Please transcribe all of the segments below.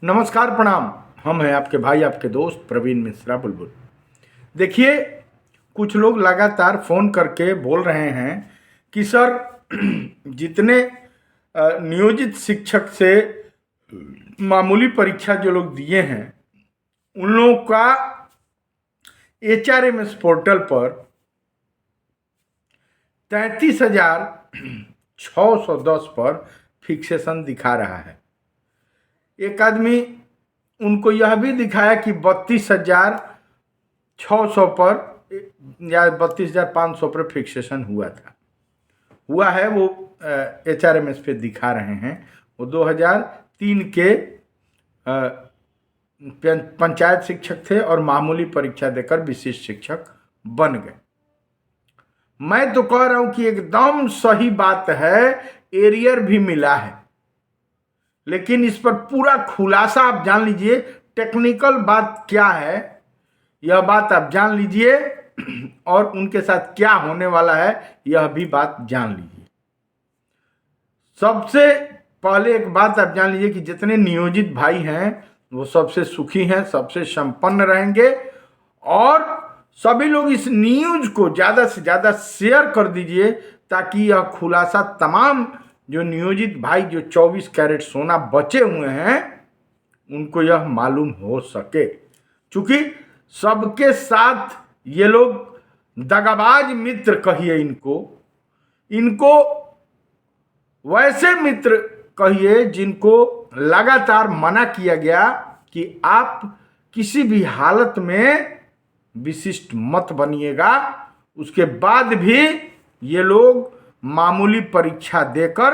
नमस्कार, प्रणाम। हम हैं आपके भाई, आपके दोस्त प्रवीण मिश्रा बुलबुल। देखिए, कुछ लोग लगातार फ़ोन करके बोल रहे हैं कि सर जितने नियोजित शिक्षक से मामूली परीक्षा जो लोग दिए हैं उन लोगों का HRMS पोर्टल पर 33,610 पर फिक्सेशन दिखा रहा है। एक आदमी उनको यह भी दिखाया कि 32,600 पर या 32,500 पर फिक्सेशन हुआ है। वो HRMS पे दिखा रहे हैं। वो 2003 के पंचायत शिक्षक थे और मामूली परीक्षा देकर विशिष्ट शिक्षक बन गए। मैं तो कह रहा हूं कि एकदम सही बात है, एरियर भी मिला है, लेकिन इस पर पूरा खुलासा आप जान लीजिए। टेक्निकल बात क्या है यह बात आप जान लीजिए, और उनके साथ क्या होने वाला है यह भी बात जान लीजिए। सबसे पहले एक बात आप जान लीजिए कि जितने नियोजित भाई हैं वो सबसे सुखी हैं, सबसे संपन्न रहेंगे। और सभी लोग इस न्यूज को ज़्यादा से ज़्यादा शेयर कर दीजिए ताकि यह खुलासा तमाम जो नियोजित भाई जो 24 कैरेट सोना बचे हुए हैं उनको यह मालूम हो सके। क्योंकि सबके साथ ये लोग दगाबाज मित्र कहिए इनको वैसे मित्र कहिए जिनको लगातार मना किया गया कि आप किसी भी हालत में विशिष्ट मत बनिएगा। उसके बाद भी ये लोग मामूली परीक्षा देकर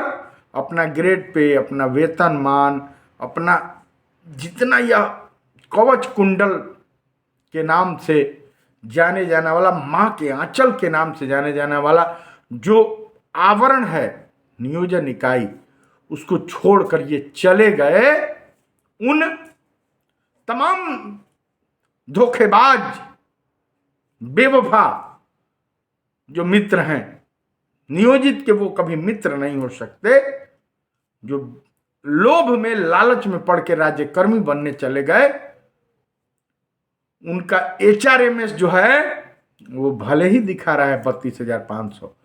अपना ग्रेड पे, अपना वेतनमान, अपना जितना यह कवच कुंडल के नाम से जाने जाने वाला, माँ के आंचल के नाम से जाने जाने वाला जो आवरण है नियोजन इकाई, उसको छोड़कर ये चले गए उन तमाम धोखेबाज बेवफा जो मित्र हैं। नियोजित के वो कभी मित्र नहीं हो सकते। जो लोभ में, लालच में पड़ के राज्यकर्मी बनने चले गए, उनका HRMS जो है वो भले ही दिखा रहा है 32,500,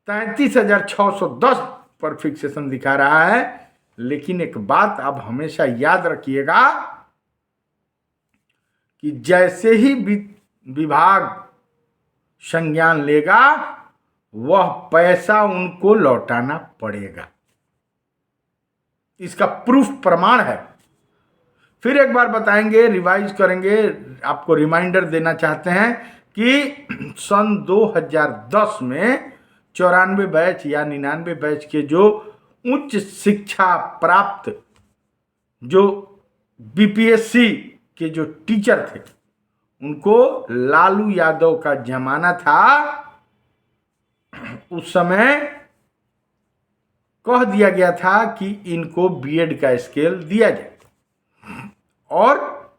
33,610 पर फिक्सेशन दिखा रहा है। लेकिन एक बात आप हमेशा याद रखिएगा कि जैसे ही विभाग संज्ञान लेगा वह पैसा उनको लौटाना पड़ेगा। इसका प्रूफ प्रमाण है। फिर एक बार बताएंगे, रिवाइज करेंगे, आपको रिमाइंडर देना चाहते हैं कि सन 2010 में 94 बैच या 99 बैच के जो उच्च शिक्षा प्राप्त जो BPSC के जो टीचर थे उनको लालू यादव का जमाना था। उस समय कह दिया गया था कि इनको BEd का स्केल दिया जाए, और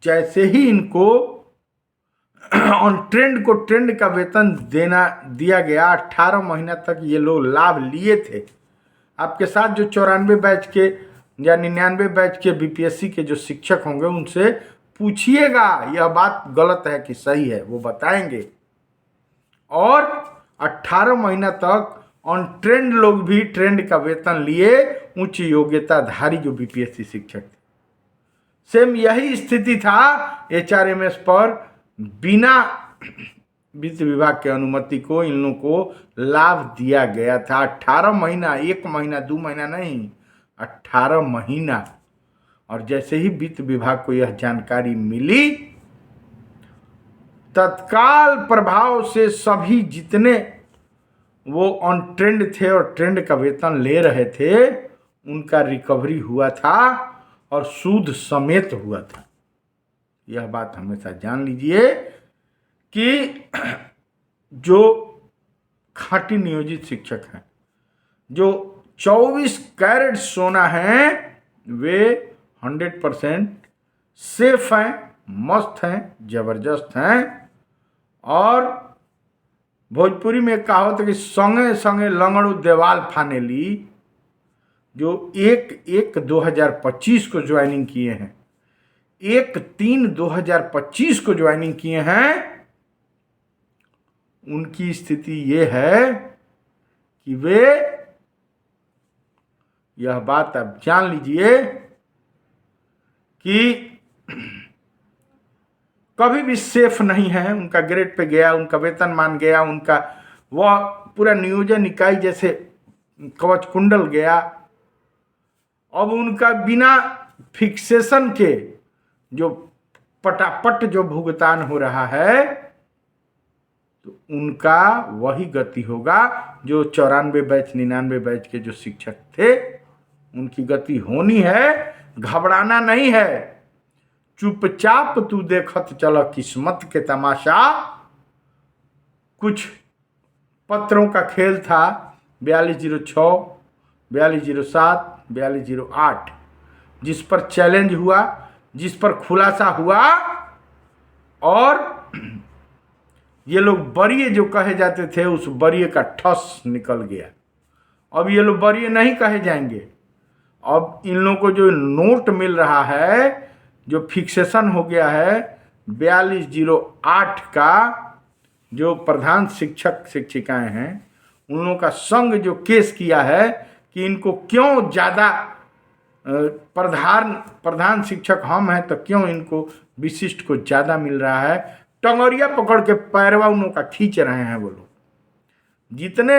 जैसे ही इनको ऑन ट्रेंड को ट्रेंड का वेतन दिया गया, 18 महीना तक ये लोग लाभ लिए थे। आपके साथ जो 94 बैच के या 99 बैच के BPSC के जो शिक्षक होंगे उनसे पूछिएगा यह बात गलत है कि सही है, वो बताएंगे। और 18 महीना तक ऑन ट्रेंड लोग भी ट्रेंड का वेतन लिए, उच्च योग्यताधारी जो BPSC शिक्षक थे। सेम यही स्थिति था HRMS पर। बिना वित्त विभाग के अनुमति को इन लोगों को लाभ दिया गया था। 18 महीना, 1 महीना 2 महीना नहीं, 18 महीना। और जैसे ही वित्त विभाग को यह जानकारी मिली, तत्काल प्रभाव से सभी जितने वो ऑन ट्रेंड थे और ट्रेंड का वेतन ले रहे थे उनका रिकवरी हुआ था और सूद समेत हुआ था। यह बात हमेशा जान लीजिए कि जो खाँटी नियोजित शिक्षक हैं, जो 24 कैरेट सोना हैं, वे 100% सेफ हैं, मस्त हैं, जबरदस्त हैं। और भोजपुरी में कहावत है कि संगे संगे लंगड़ू देवाल फाने ली। जो 1/1/2025 को ज्वाइनिंग किए हैं, 1/3/2025 को ज्वाइनिंग किए हैं, उनकी स्थिति ये है कि वे, यह बात आप जान लीजिए कि कभी भी सेफ नहीं है। उनका ग्रेड पे गया, उनका वेतनमान गया, उनका वह पूरा नियोजन इकाई जैसे कवच कुंडल गया। अब उनका बिना फिक्सेशन के जो पटापट जो भुगतान हो रहा है, तो उनका वही गति होगा जो 94 बैच 99 बैच के जो शिक्षक थे, उनकी गति होनी है। घबराना नहीं है, चुपचाप तू देखत चल किस्मत के तमाशा। कुछ पत्रों का खेल था, 4206, 4207, 4208, जिस पर चैलेंज हुआ, जिस पर खुलासा हुआ, और ये लोग बरिए जो कहे जाते थे, उस बरिए का ठस निकल गया। अब ये लोग बरिए नहीं कहे जाएंगे। अब इन लोगों को जो नोट मिल रहा है, जो फिक्सेशन हो गया है 4208 का, जो प्रधान शिक्षक शिक्षिकाएं हैं, उन लोगों का संघ जो केस किया है कि इनको क्यों ज़्यादा, प्रधान शिक्षक हम हैं तो क्यों इनको विशिष्ट को ज़्यादा मिल रहा है। टंगरिया पकड़ के पैरवा उन लोगों का खींच रहे हैं वो लोग। जितने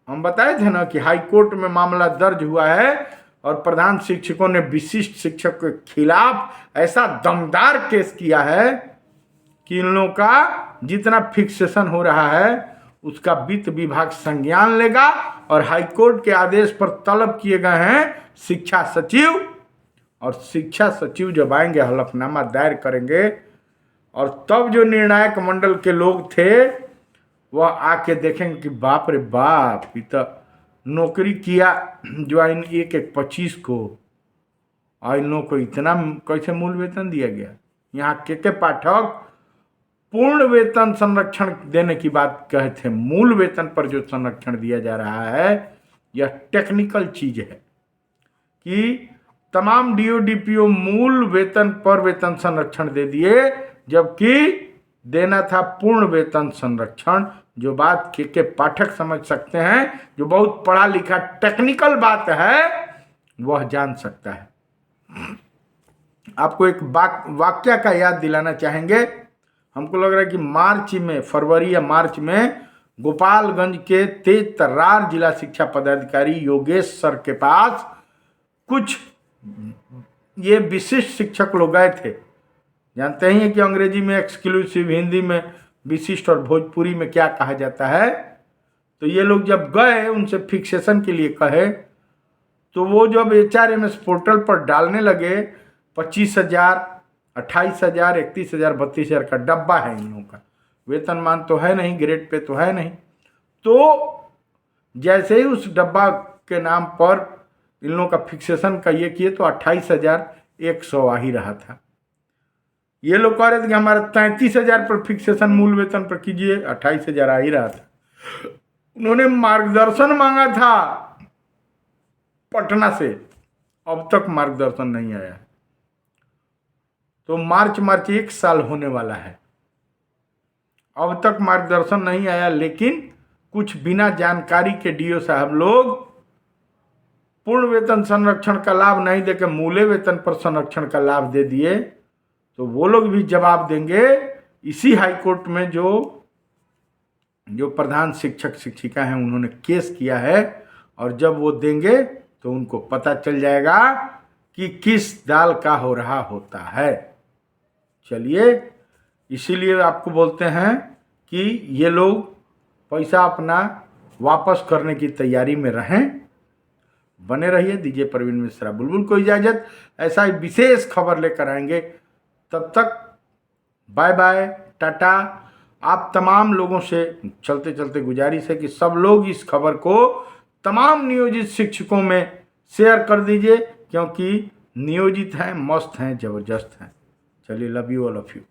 हम बताए थे ना कि हाई कोर्ट में मामला दर्ज हुआ है और प्रधान शिक्षकों ने विशिष्ट शिक्षक के खिलाफ ऐसा दमदार केस किया है कि इन लोगों का जितना फिक्सेशन हो रहा है उसका वित्त विभाग संज्ञान लेगा। और हाईकोर्ट के आदेश पर तलब किए गए हैं शिक्षा सचिव, और शिक्षा सचिव जब आएंगे हलफनामा दायर करेंगे, और तब जो निर्णायक मंडल के लोग थे वह आके देखेंगे कि बाप रे बाप, ये तो नौकरी किया ज्वाइन 1/1/25 को, और इन लोगों को इतना कैसे मूल वेतन दिया गया। यहाँ के पाठक पूर्ण वेतन संरक्षण देने की बात कहे थे, मूल वेतन पर जो संरक्षण दिया जा रहा है यह टेक्निकल चीज है कि तमाम डीओ डीपीओ मूल वेतन पर वेतन संरक्षण दे दिए, जबकि देना था पूर्ण वेतन संरक्षण। जो बात के पाठक समझ सकते हैं, जो बहुत पढ़ा लिखा टेक्निकल बात है, वह जान सकता है। आपको एक वाक्य का याद दिलाना चाहेंगे। हमको लग रहा है कि फरवरी या मार्च में गोपालगंज के तेज तर्रार जिला शिक्षा पदाधिकारी योगेश सर के पास कुछ ये विशिष्ट शिक्षक लोग गए थे। जानते ही हैं कि अंग्रेजी में एक्सक्लूसिव, हिंदी में विशिष्ट और भोजपुरी में क्या कहा जाता है। तो ये लोग जब गए उनसे फिक्सेशन के लिए कहे, तो वो जब HRMS पोर्टल पर डालने लगे 25,000, 28,000, 31,000, 32,000 का डब्बा है इन लोगों का, वेतनमान तो है नहीं, ग्रेड पे तो है नहीं। तो जैसे ही उस डब्बा के नाम पर इन लोगों का फिक्सेशन का ये किए तो 28,100 आ ही रहा था। ये लोग कह रहे थे कि हमारा 33,000 पर फिक्सेशन मूल वेतन पर कीजिए, 28,000 आ ही रहा था। उन्होंने मार्गदर्शन मांगा था पटना से, अब तक मार्गदर्शन नहीं आया। तो मार्च 1 साल होने वाला है, अब तक मार्गदर्शन नहीं आया। लेकिन कुछ बिना जानकारी के डीओ साहब लोग पूर्ण वेतन संरक्षण का लाभ नहीं देकर मूले वेतन पर संरक्षण का लाभ दे दिए। तो वो लोग भी जवाब देंगे इसी हाईकोर्ट में जो प्रधान शिक्षक शिक्षिका हैं, उन्होंने केस किया है। और जब वो देंगे तो उनको पता चल जाएगा कि किस दाल का हो रहा होता है। चलिए, इसीलिए आपको बोलते हैं कि ये लोग पैसा अपना वापस करने की तैयारी में रहें। बने रहिए। दीजिए प्रवीण मिश्रा बुलबुल को इजाज़त। ऐसा ही विशेष खबर लेकर आएंगे। तब तक बाय बाय, टाटा। आप तमाम लोगों से चलते चलते गुजारिश है कि सब लोग इस खबर को तमाम नियोजित शिक्षकों में शेयर कर दीजिए, क्योंकि नियोजित हैं, मस्त हैं, ज़बरदस्त हैं। चलिए, love you all of you.